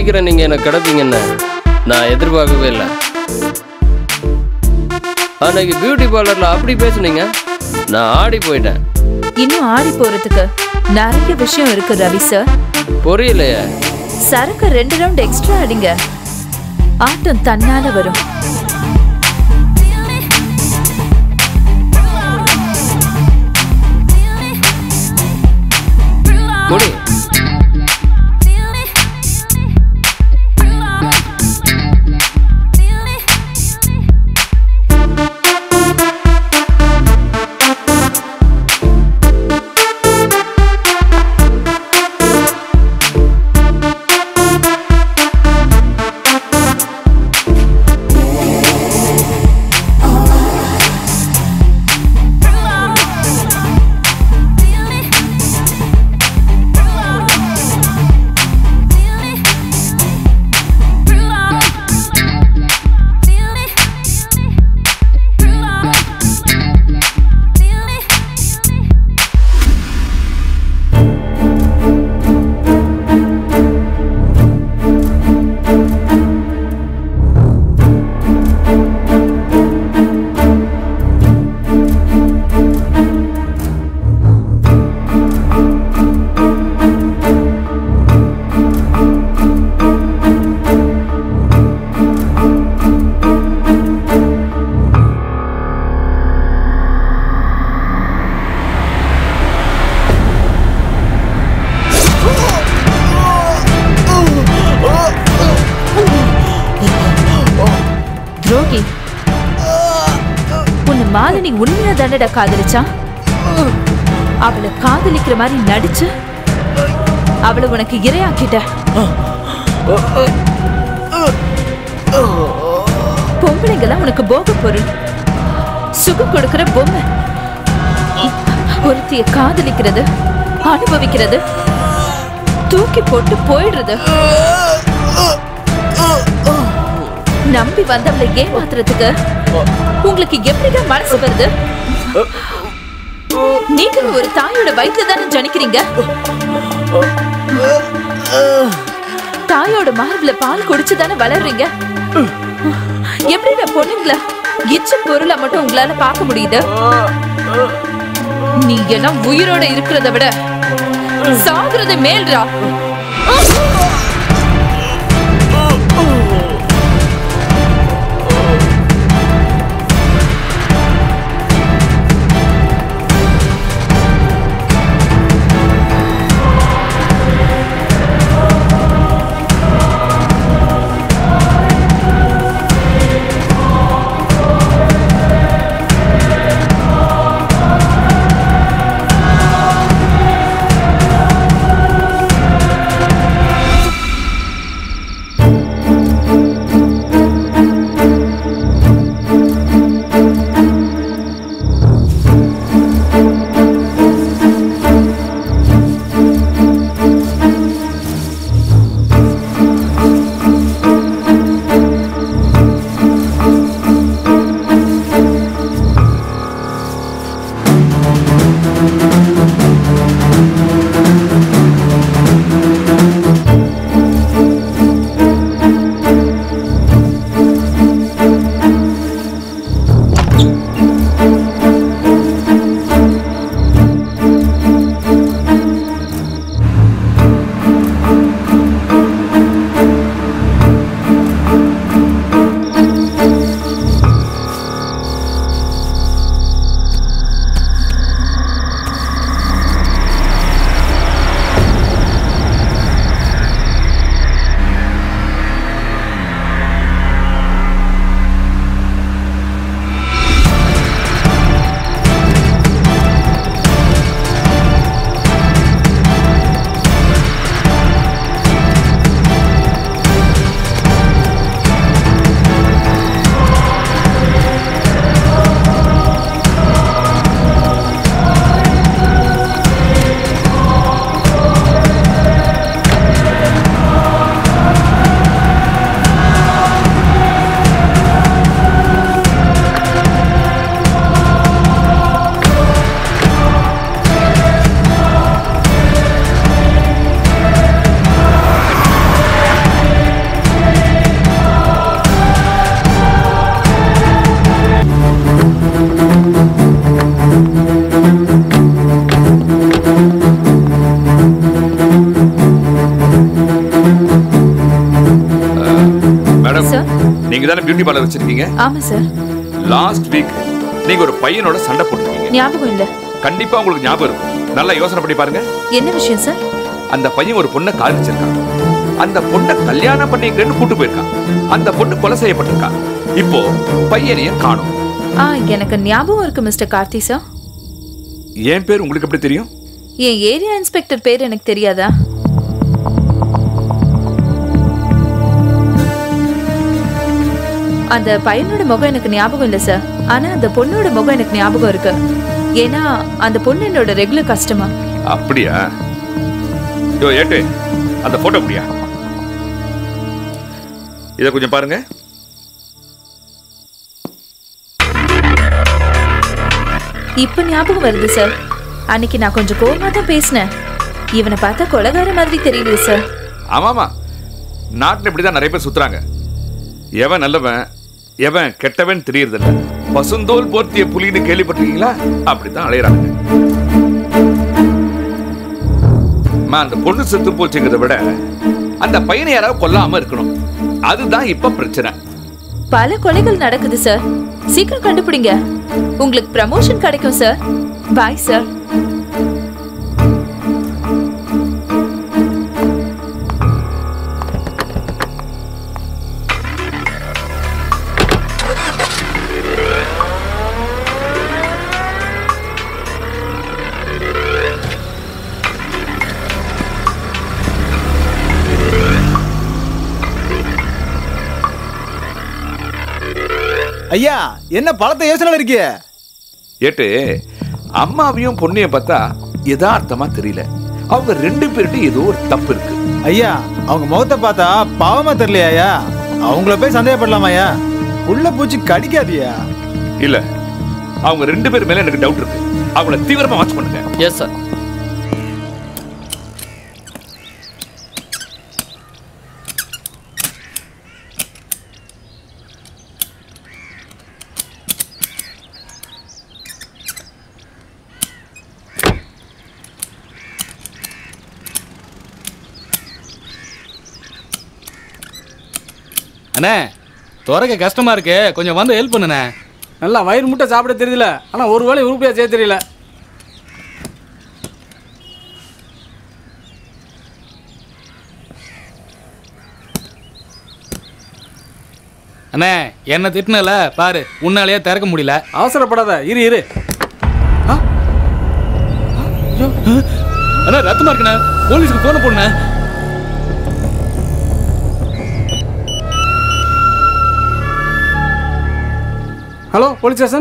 சீக்கிரம் நீங்க என்ன கிடப்பீங்கன்னு நான் எதிர்பார்க்கவே இல்லை. அன்னைக்கு பியூட்டி பார்லர்ல அப்படி பேசுனீங்க, நான் ஆடி போயிட்டேன். இன்னும் ஆடி போறதுக்கு நிறைய விஷயம் இருக்கு ரவி சார். புரியலையே. சரக்கு 2 ரவுண்ட் எக்ஸ்ட்ரா அடிங்க, ஆட்டம் தன்னால வரும். முடி. மாலினி உண்மையா தானடா காதலிச்சா? அவளை காதலிக்கிற மாதிரி நடிச்சு அவளை உனக்கு இரையாக்கிட்ட. பொம்பளைங்கெல்லாம் உனக்கு போக பொருள், சுகம் கொடுக்கிற பொம்மை. ஒருத்திய காதலிக்கிறது, அனுபவிக்கிறது, தூக்கி போட்டு போயிடுறது. நம்பி வந்தவளை ஏமாத்துறதுக்கு உங்களுக்கு எப்படிங்க மனசு வருது? நீங்க ஒரு தாயோட வயிற்றுல தானே ஜனிக்கிறீங்க. தாயோட மார்புல பால் குடிச்சுதானே வளர்றீங்க. எப்படிடா பொண்ணுங்கள இச்ச பொருளை மட்டும் உங்களால பார்க்க முடியுது? நீ எல்லாம் உயிரோட இருக்கிறத விட சாகுறது மேல்ரா. பியூட்டி பார்லர் வச்சிருக்கீங்க? ஆமா சார். லாஸ்ட் வீக் நீங்க ஒரு பையனோட சண்டை போட்டுருக்கீங்க. ஞாபகம் இல்ல. கண்டிப்பா உங்களுக்கு ஞாபகம் இருக்கும். நல்லா யோசனை பண்ணி பாருங்க. என்ன விஷயம் சார்? அந்த பையன் ஒரு பொண்ணை காதலிச்சிருக்கான். அந்த பொண்ணை கல்யாணம் பண்ணிக்கிறேன்னு கூட்டு போயிருக்கான். அந்த பொண்ணு கொலை செய்யப்பட்டிருக்கா. இப்போ பையனையும் காணோம். எனக்கு ஞாபகம் இருக்கு மிஸ்டர் கார்த்தி சார். என் பேர் உங்களுக்கு எப்படி தெரியும்? என் ஏரியா இன்ஸ்பெக்டர் பேர் எனக்கு தெரியாதா? அந்த பையனோட முகம் எனக்கு ஞாபகம் இல்ல சார். ஆனா அந்த பொண்ணோட முகம் எனக்கு ஞாபகம் இருக்கு. ஏன்னா அந்த பொண்ணு என்னோட ரெகுலர் கஸ்டமர். அப்படியா? யோ ஏட்டு, அந்த போட்டோ அப்படியா? இத கொஞ்சம் பாருங்க. இப்ப ஞாபகம் வருது சார். அன்னைக்கு நான் கொஞ்சம் கோவமா தான் பேசினேன். இவனை பார்த்தா கொலைகார மாதிரி தெரியலையே சார். ஆமாமா, நாட்டுல இப்படிதான் நிறைய பேர் சுத்துறாங்க. எவன் நல்லவன் எவன் கெட்டவன் தெரியறதில்ல. பசுந்தோல் போர்த்திய புலின்னு கேள்விப்பட்டிருக்கீங்களா? அப்படித்தான் அலையறாங்க. அந்த பொண்ணு செத்து போச்சுங்கிறத விட அந்த பையனை யாராவது கொல்லாம இருக்கணும். அதுதான் இப்ப பிரச்சனை. பல கொலைகள் நடக்குது சார். சீக்கிரம் கண்டுபிடிங்க. உங்களுக்கு ப்ரமோஷன் கிடைக்கும் சார். Bye sir. ஐயா, என்ன பழத்தை யோசனை இருக்கிய? ஏட்டு, அம்மாவையும் பொண்ணையும் பார்த்தா யதார்த்தமா தெரியல. அவங்க ரெண்டு பேர்கிட்ட ஏதோ ஒரு தப்பு இருக்கு. ஐயா, அவங்க முகத்தை பார்த்தா பாவமா தெரியலையா? அவங்கள போய் சந்தேகப்படலாமாயா? உள்ள பூச்சி கடிக்காதியா? இல்ல, அவங்க ரெண்டு பேர் மேல எனக்கு டவுட் இருக்கு. அவங்கள தீவிரமா வாட்ச் பண்ணுங்க. Yes sir. அண்ணே, துறக்க கஷ்டமா இருக்கு, கொஞ்சம் வந்து ஹெல்ப் பண்ணுண்ணே. நல்லா வயிறு முட்டை சாப்பிட தெரியல, ஆனால் ஒரு வேளை உருப்படியாக செய்ய தெரியல. அண்ணே, என்ன திட்டினல பாரு, உன்னாலேயே திறக்க முடியல. அவசரப்படாத, இரு இரு. அண்ணா, ரத்தமா இருக்குண்ணே, போலீஸுக்கு போன போடுண்ணே. Hello police station.